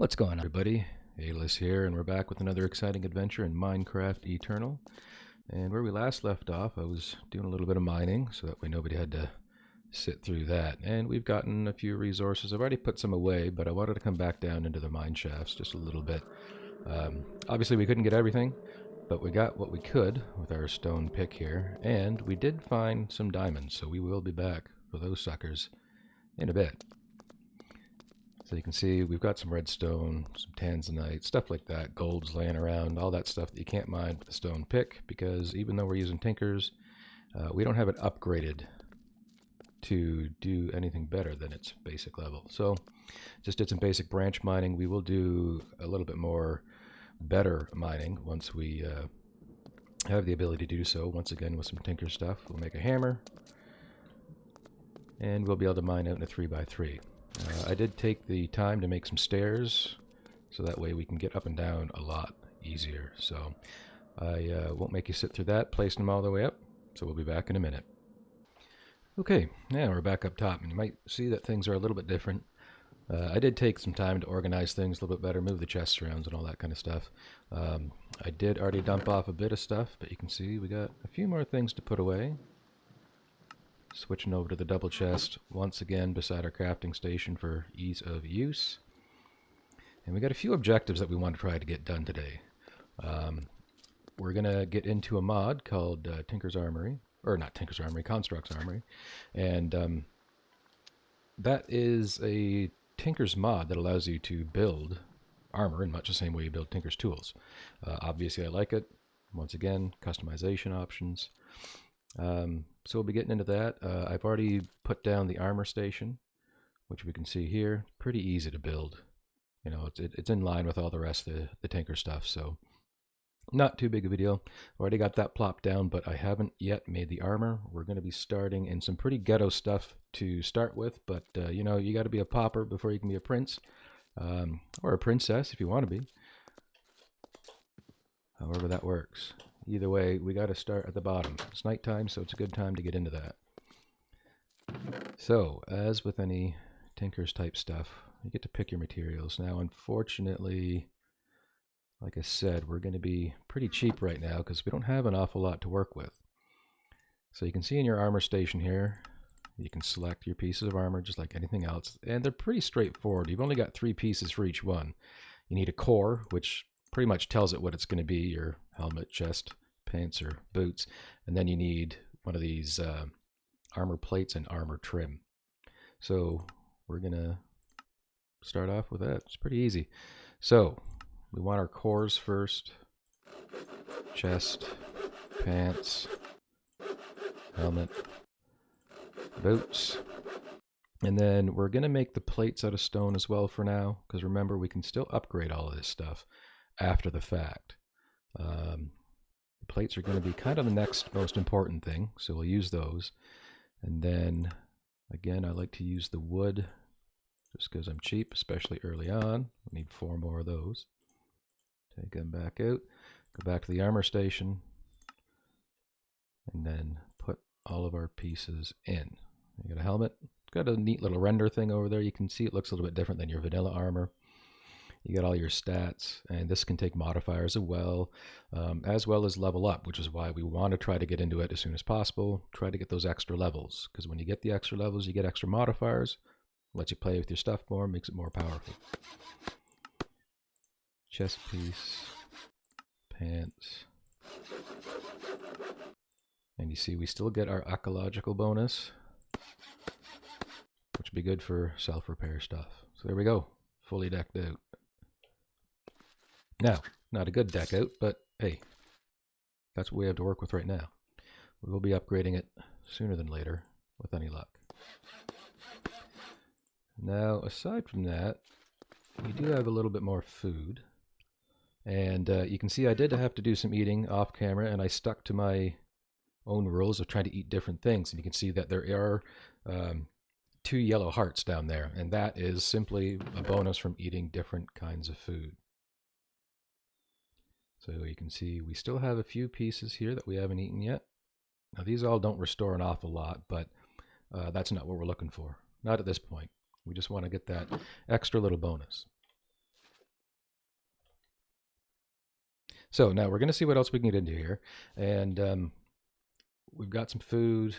What's going on, everybody? Aylis here, and we're back with another exciting adventure in Minecraft Eternal. And where we last left off, I was doing a little bit of mining, so that way nobody had to sit through that. And we've gotten a few resources. I've already put some away, but I wanted to come back down into the mine shafts just a little bit. Obviously, we couldn't get everything, but we got what we could with our stone pick here. And we did find some diamonds, so we will be back for those suckers in a bit. So you can see we've got some redstone, some tanzanite, stuff like that, gold's laying around, all that stuff that you can't mine with a stone pick, because even though we're using tinkers, we don't have it upgraded to do anything better than its basic level. So just did some basic branch mining. We will do a little bit more better mining once we have the ability to do so. Once again, with some tinker stuff, we'll make a hammer, and we'll be able to mine out in a 3x3. I did take the time to make some stairs, so that way we can get up and down a lot easier. So I won't make you sit through that, placing them all the way up, so we'll be back in a minute. Okay, now we're back up top, and you might see that things are a little bit different. I did take some time to organize things a little bit better, move the chests around and all that kind of stuff. I did already dump off a bit of stuff, but you can see we got a few more things to put away. Switching over to the double chest once again beside our crafting station for ease of use. And we got a few objectives that we want to try to get done today. We're going to get into a mod called Tinker's Armory, or not Tinker's Armory, Construct's Armory. And that is a Tinker's mod that allows you to build armor in much the same way you build Tinker's tools. Obviously I like it. Once again, customization options. So we'll be getting into that. I've already put down the armor station, which we can see here. Pretty easy to build. You know, it's in line with all the rest of the Tinker stuff, so not too big of a deal. Already got that plopped down, but I haven't yet made the armor. We're going to be starting in some pretty ghetto stuff to start with, but you know, you got to be a pauper before you can be a prince, or a princess if you want to be. However that works. Either way, we got to start at the bottom. It's nighttime, so it's a good time to get into that. So, as with any Tinker's type stuff, you get to pick your materials. Now, unfortunately, like I said, we're going to be pretty cheap right now because we don't have an awful lot to work with. So you can see in your armor station here, you can select your pieces of armor just like anything else, and they're pretty straightforward. You've only got 3 pieces for each one. You need a core, which pretty much tells it what it's going to be, your helmet, chest, pants, or boots. And then you need one of these armor plates and armor trim. So we're going to start off with that. It's pretty easy. So we want our cores first. Chest, pants, helmet, boots. And then we're going to make the plates out of stone as well for now, because remember, we can still upgrade all of this stuff after the fact. The plates are going to be kind of the next most important thing, so we'll use those. And then, again, I like to use the wood just because I'm cheap, especially early on. We need 4 more of those. Take them back out, go back to the armor station, and then put all of our pieces in. You got a helmet. It's got a neat little render thing over there. You can see it looks a little bit different than your vanilla armor. You got all your stats, and this can take modifiers as well as level up, which is why we want to try to get into it as soon as possible. Try to get those extra levels, because when you get the extra levels, you get extra modifiers. Lets you play with your stuff more, makes it more powerful. Chest piece, pants, and you see we still get our ecological bonus, which would be good for self-repair stuff. So there we go, fully decked out. Now, not a good deck out, but hey, that's what we have to work with right now. We will be upgrading it sooner than later, with any luck. Now, aside from that, we do have a little bit more food. And you can see I did have to do some eating off camera, and I stuck to my own rules of trying to eat different things. And you can see that there are 2 yellow hearts down there, and that is simply a bonus from eating different kinds of food. So you can see we still have a few pieces here that we haven't eaten yet. Now these all don't restore an awful lot, but that's not what we're looking for. Not at this point. We just want to get that extra little bonus. So now we're going to see what else we can get into here. And we've got some food.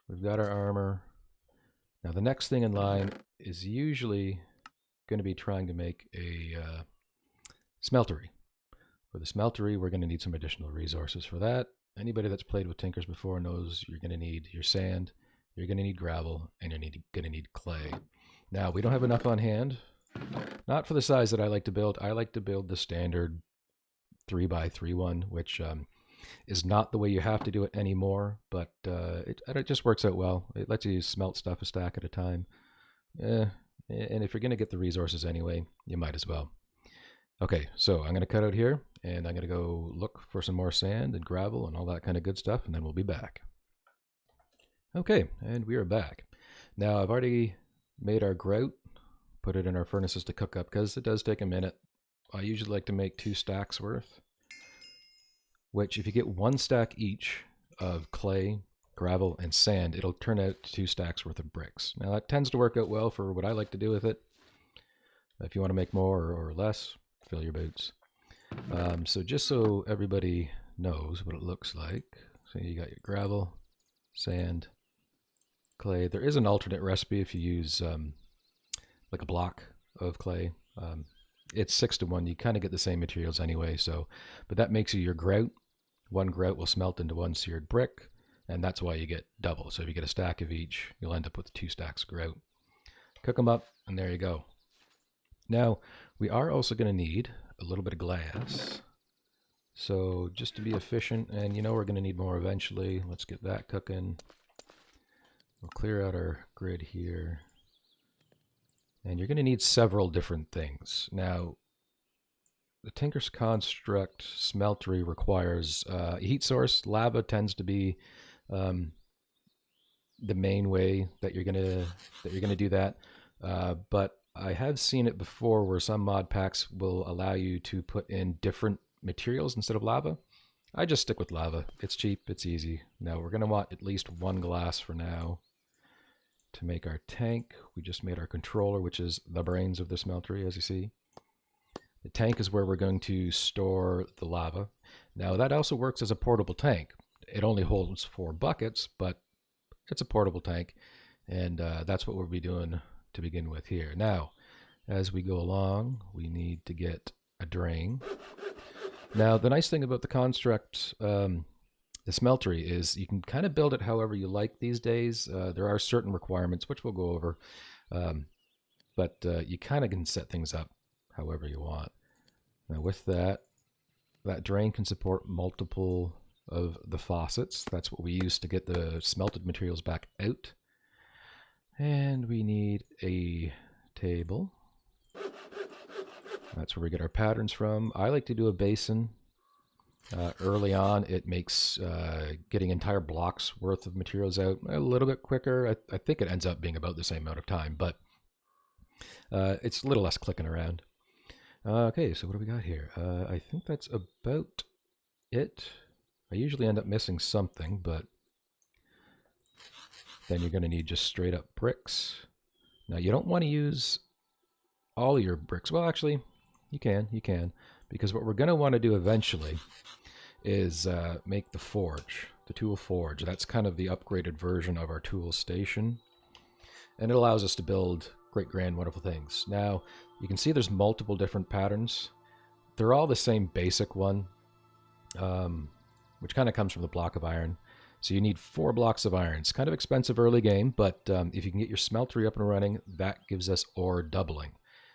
We've got our armor. Now the next thing in line is usually going to be trying to make a smeltery. For the smeltery, we're going to need some additional resources for that. Anybody that's played with Tinkers before knows you're going to need your sand, you're going to need gravel, and you're going to need clay. Now, we don't have enough on hand. Not for the size that I like to build. I like to build the standard 3x3 one, which is not the way you have to do it anymore, but it just works out well. It lets you smelt stuff a stack at a time. And if you're going to get the resources anyway, you might as well. Okay, so I'm going to cut out here, and I'm going to go look for some more sand and gravel and all that kind of good stuff, and then we'll be back. Okay, and we are back. Now, I've already made our grout, put it in our furnaces to cook up, because it does take a minute. I usually like to make 2 stacks worth, which if you get 1 stack each of clay, gravel, and sand, it'll turn out 2 stacks worth of bricks. Now, that tends to work out well for what I like to do with it. If you want to make more or less, fill your boots. So just so everybody knows what it looks like, so you got your gravel, sand, clay. There is an alternate recipe if you use like a block of clay. It's 6-to-1. You kind of get the same materials anyway. So, but that makes you your grout. 1 grout will smelt into 1 seared brick, and that's why you get double. So if you get a stack of each, you'll end up with 2 stacks of grout. Cook them up, and there you go. Now, we are also going to need a little bit of glass. So just to be efficient, and we're going to need more eventually. Let's get that cooking. We'll clear out our grid here. And you're going to need several different things. Now, the Tinker's Construct Smeltery requires a heat source. Lava tends to be the main way that you're gonna do that. But I have seen it before where some mod packs will allow you to put in different materials instead of lava. I just stick with lava. It's cheap, it's easy. Now we're going to want at least 1 glass for now to make our tank. We just made our controller, which is the brains of the smeltery, as you see. The tank is where we're going to store the lava. Now that also works as a portable tank. It only holds 4 buckets, but it's a portable tank, and that's what we'll be doing to begin with here. Now, as we go along, we need to get a drain. Now, the nice thing about the construct, the smeltery, is you can kind of build it however you like these days. There are certain requirements, which we'll go over, but you kind of can set things up however you want. Now, with that drain can support multiple of the faucets. That's what we use to get the smelted materials back out. And we need a table. That's where we get our patterns from. I like to do a basin. Early on, it makes getting entire blocks worth of materials out a little bit quicker. I think it ends up being about the same amount of time, but it's a little less clicking around. Okay, so what do we got here? I think that's about it. I usually end up missing something, but then you're going to need just straight up bricks. Now, you don't want to use all your bricks. Well, actually, you can, because what we're going to want to do eventually is make the forge, the tool forge. That's kind of the upgraded version of our tool station, and it allows us to build great, grand, wonderful things. Now, you can see there's multiple different patterns. They're all the same basic one, which kind of comes from the block of iron. So you need 4 blocks of iron. It's kind of expensive early game, but if you can get your smeltery up and running, that gives us ore doubling.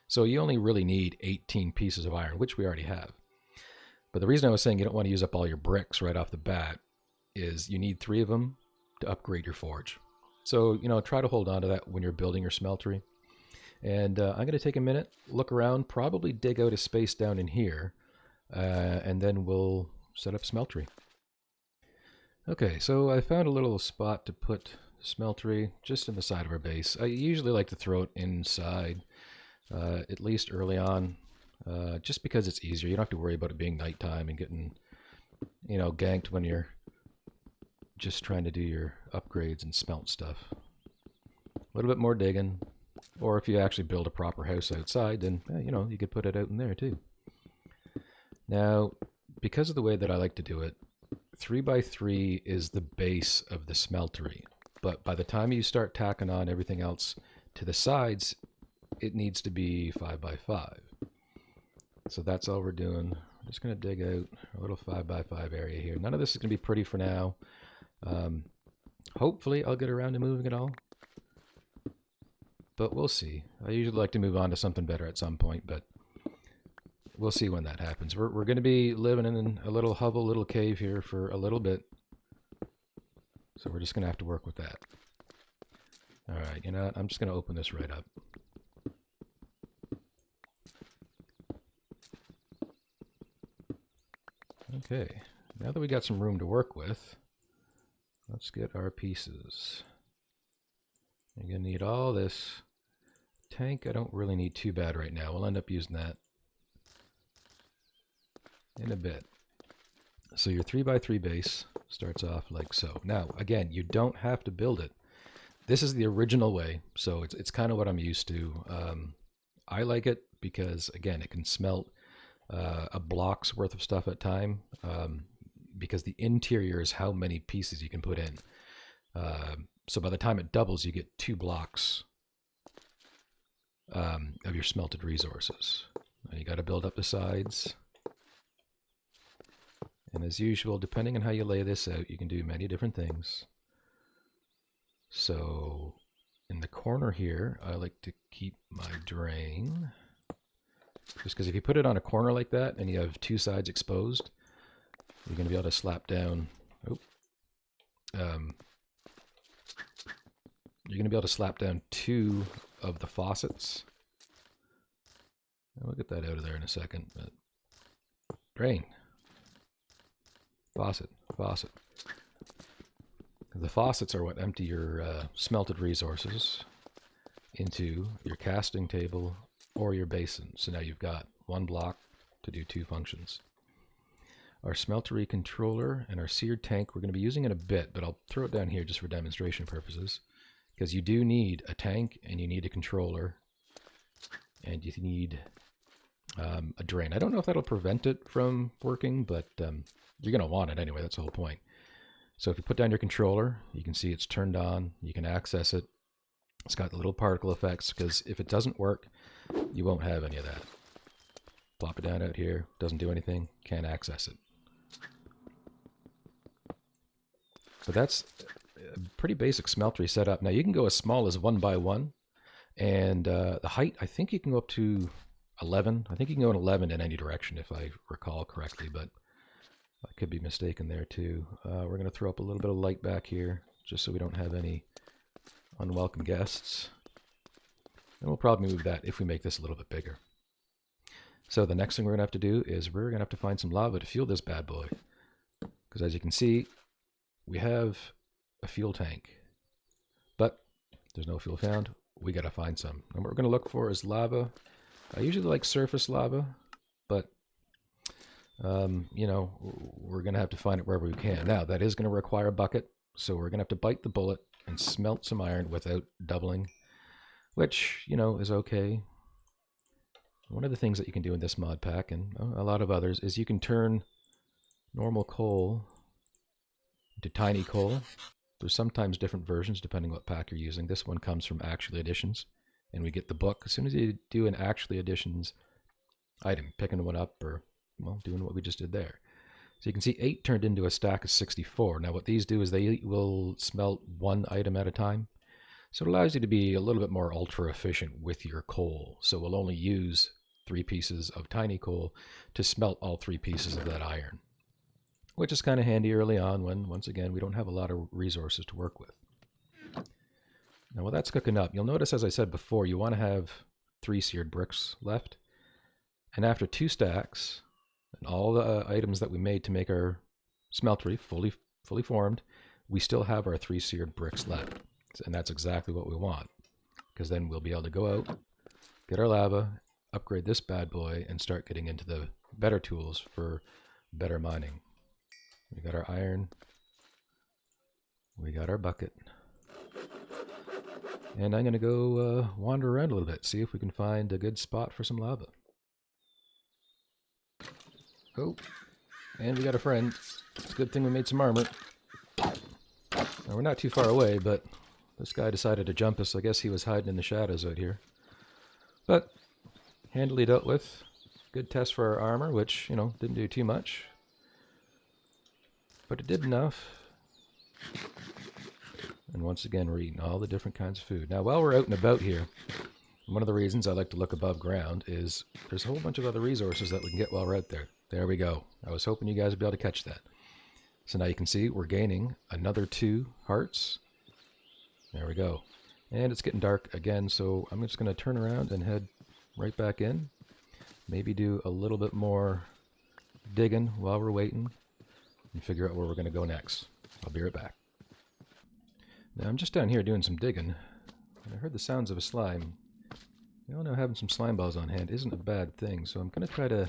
So you only really need 18 pieces of iron, which we already have. But the reason I was saying you don't want to use up all your bricks right off the bat is you need 3 of them to upgrade your forge. So, try to hold on to that when you're building your smeltery. And I'm going to take a minute, look around, probably dig out a space down in here, and then we'll set up smeltery. Okay, so I found a little spot to put smeltery just in the side of our base. I usually like to throw it inside, at least early on, just because it's easier. You don't have to worry about it being nighttime and getting, ganked when you're just trying to do your upgrades and smelt stuff. A little bit more digging, or if you actually build a proper house outside, then, you could put it out in there too. Now, because of the way that I like to do it, 3x3 is the base of the smeltery. But by the time you start tacking on everything else to the sides, it needs to be 5x5. So that's all we're doing. We're just going to dig out a little 5x5 area here. None of this is going to be pretty for now. Hopefully I'll get around to moving it all. But we'll see. I usually like to move on to something better at some point, but we'll see when that happens. We're going to be living in a little hovel, little cave here for a little bit. So we're just going to have to work with that. All right, you know what? I'm just going to open this right up. Okay, now that we got some room to work with, let's get our pieces. You're going to need all this. Tank I don't really need too bad right now. We'll end up using that in a bit. So your 3x3 base starts off like so. Now, again, you don't have to build it. This is the original way, so it's kind of what I'm used to. I like it because, again, it can smelt a block's worth of stuff at a time, because the interior is how many pieces you can put in. So by the time it doubles, you get 2 blocks of your smelted resources. Now you got to build up the sides. And as usual, depending on how you lay this out, you can do many different things. So in the corner here, I like to keep my drain. Just because if you put it on a corner like that and you have 2 sides exposed, you're going to be able to slap down. You're going to be able to slap down 2 of the faucets. We'll get that out of there in a second. But drain. Faucet. Faucet. The faucets are what empty your smelted resources into your casting table or your basin. So now you've got 1 block to do 2 functions. Our smeltery controller and our seared tank, we're going to be using in a bit, but I'll throw it down here just for demonstration purposes. Because you do need a tank, and you need a controller, and you need a drain. I don't know if that'll prevent it from working, but you're going to want it anyway. That's the whole point. So if you put down your controller, you can see it's turned on. You can access it. It's got the little particle effects, because if it doesn't work, you won't have any of that. Plop it down out here. Doesn't do anything. Can't access it. But that's a pretty basic smeltery setup. Now you can go as small as 1x1, and the height, I think you can go up to 11. I think you can go in 11 in any direction if I recall correctly, but I could be mistaken there too. We're going to throw up a little bit of light back here just so we don't have any unwelcome guests. And we'll probably move that if we make this a little bit bigger. So the next thing we're going to have to do is we're going to have to find some lava to fuel this bad boy. Because as you can see, we have a fuel tank, but there's no fuel found. We got to find some. And what we're going to look for is lava. I usually like surface lava, but you know, we're going to have to find it wherever we can. Now, that is going to require a bucket, so we're going to have to bite the bullet and smelt some iron without doubling, which, you know, is okay. One of the things that you can do in this mod pack, and a lot of others, is you can turn normal coal into tiny coal. There's sometimes different versions depending what pack you're using. This one comes from Actually Additions, and we get the book. As soon as you do an Actually Additions item, picking one up or, well, doing what we just did there. So you can see 8 turned into a stack of 64. Now what these do is they will smelt 1 item at a time. So it allows you to be a little bit more ultra efficient with your coal. So we'll only use 3 pieces of tiny coal to smelt all 3 pieces of that iron, which is kind of handy early on when, once again, we don't have a lot of resources to work with. Now while that's cooking up, you'll notice, as I said before, you want to have 3 seared bricks left. And after 2 stacks, and all the items that we made to make our smeltery fully formed, we still have our 3 seared bricks left. And that's exactly what we want, because then we'll be able to go out, get our lava, upgrade this bad boy, and start getting into the better tools for better mining. We got our iron, we got our bucket, and I'm going to go wander around a little bit, see if we can find a good spot for some lava. Oh, and we got a friend. It's a good thing we made some armor. Now, we're not too far away, but this guy decided to jump us. I guess he was hiding in the shadows out here. But handily dealt with. Good test for our armor, which, you know, didn't do too much. But it did enough. And once again, we're eating all the different kinds of food. Now, while we're out and about here, one of the reasons I like to look above ground is there's a whole bunch of other resources that we can get while we're out there. There we go. I was hoping you guys would be able to catch that. So now you can see we're gaining another 2 hearts. There we go. And it's getting dark again, so I'm just going to turn around and head right back in. Maybe do a little bit more digging while we're waiting and figure out where we're going to go next. I'll be right back. Now I'm just down here doing some digging, and I heard the sounds of a slime. You all know having some slime balls on hand isn't a bad thing, so I'm going to try to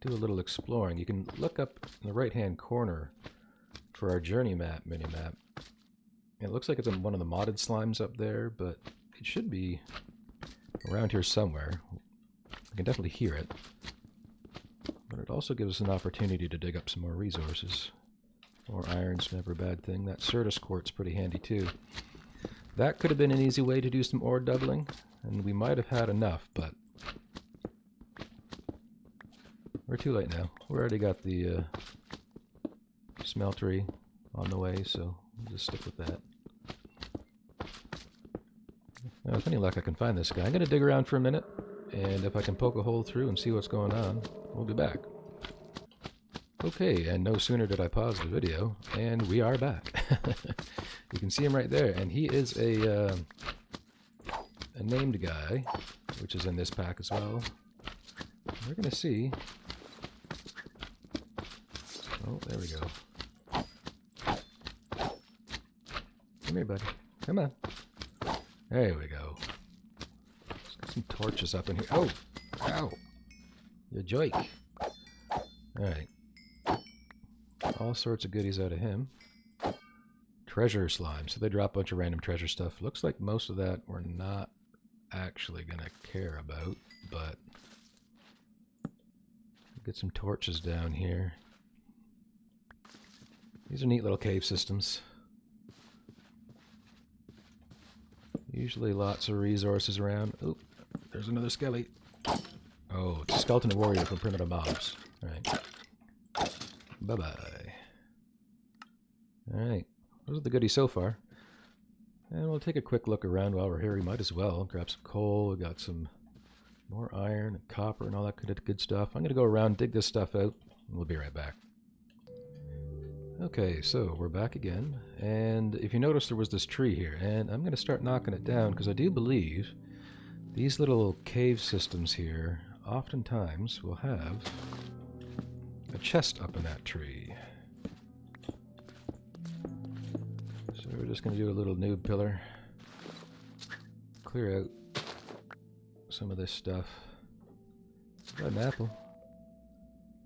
do a little exploring. You can look up in the right-hand corner for our journey map, mini-map. It looks like it's on one of the modded slimes up there, but it should be around here somewhere. I can definitely hear it. But it also gives us an opportunity to dig up some more resources. More iron's never a bad thing. That Certus quartz pretty handy too. That could have been an easy way to do some ore doubling, and we might have had enough, but we're too late now. We already got the Smeltery on the way, so we'll just stick with that. Now, with any luck, I can find this guy. I'm going to dig around for a minute, and if I can poke a hole through and see what's going on, we'll be back. Okay, and no sooner did I pause the video, and we are back. You can see him right there, and he is a named guy, which is in this pack as well. We're going to see... Oh, there we go. Come here, buddy. Come on. There we go. Let's get some torches up in here. Oh! Ow! You joke. Alright. All sorts of goodies out of him. Treasure slime. So they drop a bunch of random treasure stuff. Looks like most of that we're not actually going to care about, but get some torches down here. These are neat little cave systems. Usually lots of resources around. Oh, there's another skelly. Oh, it's a skeleton warrior from primitive mobs. Alright. Bye-bye. Alright. Those are the goodies so far. And we'll take a quick look around while we're here. We might as well grab some coal. We got some more iron and copper and all that good stuff. I'm going to go around, dig this stuff out, and we'll be right back. Okay, so we're back again, and if you notice there was this tree here, and I'm going to start knocking it down because I do believe these little cave systems here oftentimes will have a chest up in that tree. So we're just going to do a little noob pillar, clear out some of this stuff. Got an apple.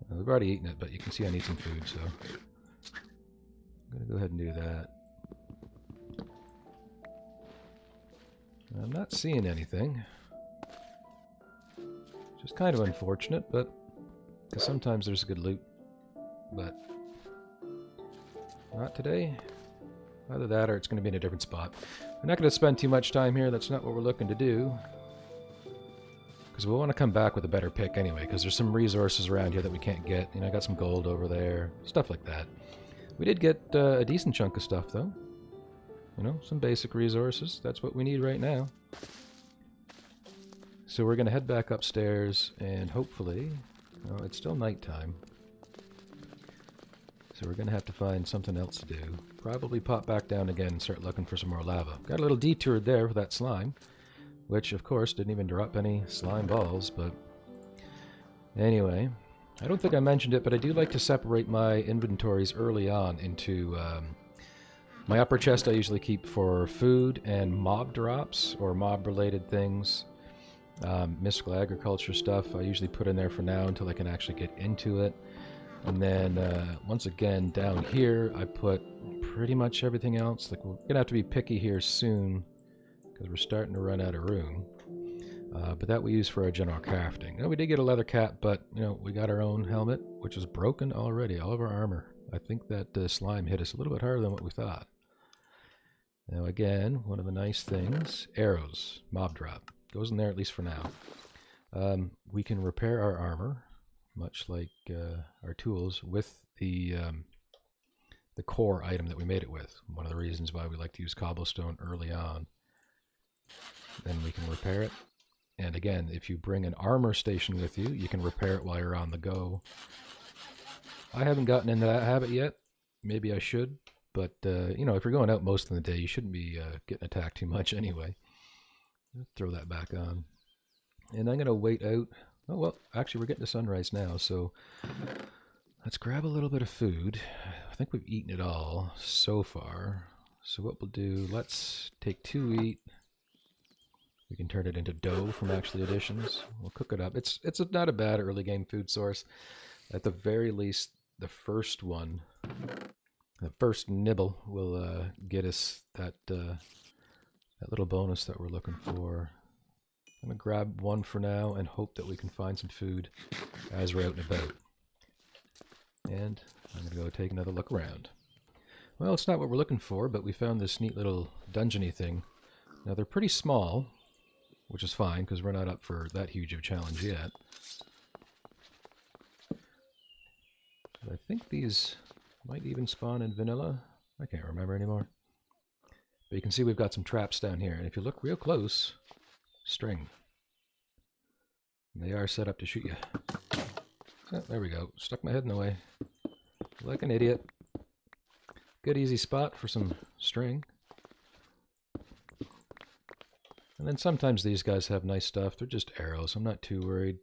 We've already eaten it, but you can see I need some food, so I'm going to go ahead and do that. I'm not seeing anything, which is kind of unfortunate, but because sometimes there's good loot, but not today. Either that or it's going to be in a different spot. We're not going to spend too much time here. That's not what we're looking to do, because we want to come back with a better pick anyway, because there's some resources around here that we can't get. You know, I got some gold over there, stuff like that. We did get a decent chunk of stuff, though. You know, some basic resources. That's what we need right now. So we're going to head back upstairs, and hopefully... Oh, it's still nighttime. So we're going to have to find something else to do. Probably pop back down again and start looking for some more lava. Got a little detour there for that slime, which, of course, didn't even drop any slime balls, but... Anyway... I don't think I mentioned it, but I do like to separate my inventories early on into my upper chest I usually keep for food and mob drops or mob-related things. Mystical agriculture stuff I usually put in there for now until I can actually get into it. And then, once again, down here I put pretty much everything else. Like, we're going to have to be picky here soon because we're starting to run out of room. But that we use for our general crafting. Now, we did get a leather cap, but, you know, we got our own helmet, which is broken already, all of our armor. I think that slime hit us a little bit harder than what we thought. Now, again, one of the nice things, arrows, mob drop. Goes in there at least for now. We can repair our armor, much like our tools, with the core item that we made it with. One of the reasons why we like to use cobblestone early on. Then we can repair it. And again, if you bring an armor station with you, you can repair it while you're on the go. I haven't gotten into that habit yet. Maybe I should. But, you know, if you're going out most of the day, you shouldn't be getting attacked too much anyway. Throw that back on. And I'm going to wait out. Oh, well, actually, we're getting to sunrise now, so let's grab a little bit of food. I think we've eaten it all so far. So what we'll do, let's take 2 wheat. We can turn it into dough from actually additions. We'll cook it up. It's not a bad early game food source. At the very least, the first one, the first nibble will get us that little bonus that we're looking for. I'm going to grab one for now and hope that we can find some food as we're out and about. And I'm going to go take another look around. Well, it's not what we're looking for, but we found this neat little dungeon-y thing. Now, they're pretty small, which is fine, because we're not up for that huge of a challenge yet. But I think these might even spawn in vanilla. I can't remember anymore. But you can see we've got some traps down here, and if you look real close, string. They are set up to shoot you. Oh, there we go. Stuck my head in the way. Like an idiot. Good easy spot for some string. And then sometimes these guys have nice stuff. They're just arrows. I'm not too worried.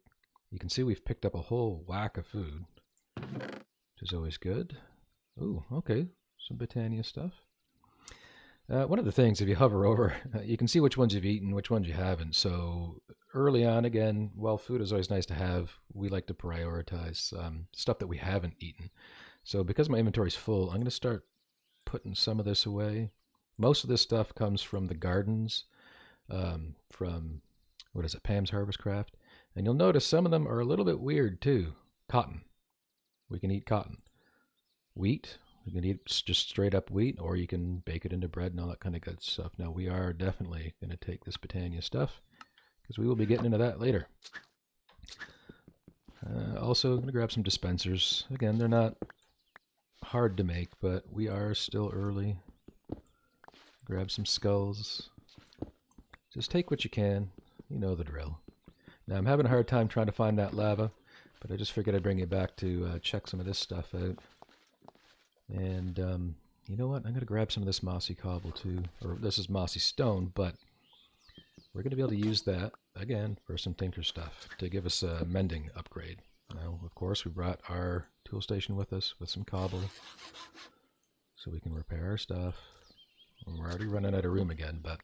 You can see we've picked up a whole whack of food, which is always good. Ooh, okay. Some Britannia stuff. One of the things, if you hover over, you can see which ones you've eaten, which ones you haven't. So early on, again, while food is always nice to have, we like to prioritize stuff that we haven't eaten. So because my inventory's full, I'm going to start putting some of this away. Most of this stuff comes from the gardens, from, what is it, Pam's Harvest Craft. And you'll notice some of them are a little bit weird too. Cotton. We can eat cotton. Wheat. You can eat just straight up wheat, or you can bake it into bread and all that kind of good stuff. Now, we are definitely going to take this Britannia stuff, because we will be getting into that later. Also, going to grab some dispensers. Again, they're not hard to make, but we are still early. Grab some skulls. Just take what you can. You know the drill. Now, I'm having a hard time trying to find that lava, but I just figured I'd bring you back to check some of this stuff out. And you know what? I'm going to grab some of this mossy cobble too. Or this is mossy stone, but we're going to be able to use that, again, for some tinker stuff to give us a mending upgrade. Now, of course, we brought our tool station with us with some cobble so we can repair our stuff. And we're already running out of room again, but...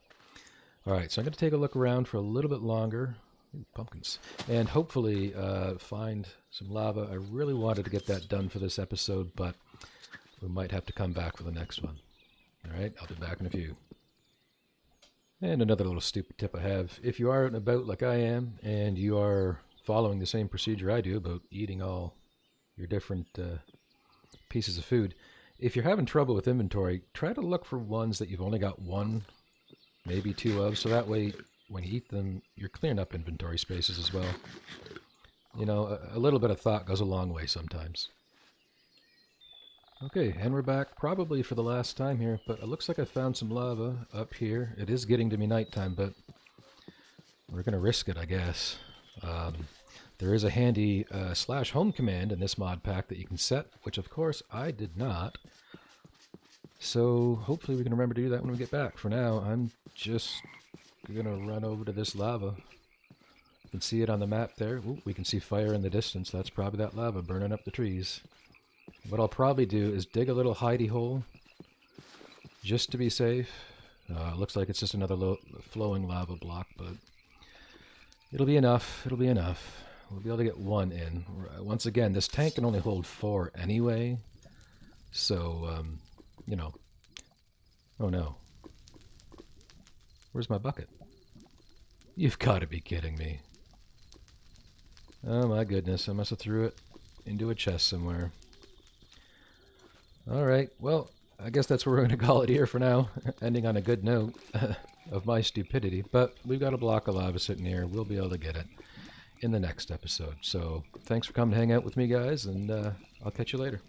Alright, so I'm going to take a look around for a little bit longer. Ooh, pumpkins. And hopefully find some lava. I really wanted to get that done for this episode, but we might have to come back for the next one. Alright, I'll be back in a few. And another little stupid tip I have. If you are out and about like I am, and you are following the same procedure I do about eating all your different pieces of food, if you're having trouble with inventory, try to look for ones that you've only got one, maybe two of, so that way when you eat them, you're clearing up inventory spaces as well. You know, a little bit of thought goes a long way sometimes. Okay, and we're back probably for the last time here, but it looks like I found some lava up here. It is getting to be nighttime, but we're going to risk it, I guess. There is a handy /home command in this mod pack that you can set, which of course I did not. So hopefully we can remember to do that when we get back. For now, I'm just going to run over to this lava. You can see it on the map there. Ooh, we can see fire in the distance. That's probably that lava burning up the trees. What I'll probably do is dig a little hidey hole just to be safe. It looks like it's just another flowing lava block, but it'll be enough. It'll be enough. We'll be able to get one in. Once again, this tank can only hold 4 anyway. So, you know. Oh no. Where's my bucket? You've got to be kidding me. Oh my goodness, I must have threw it into a chest somewhere. Alright, well, I guess that's where we're going to call it here for now, ending on a good note of my stupidity. But we've got a block of lava sitting here. We'll be able to get it in the next episode. So thanks for coming to hang out with me, guys, and I'll catch you later.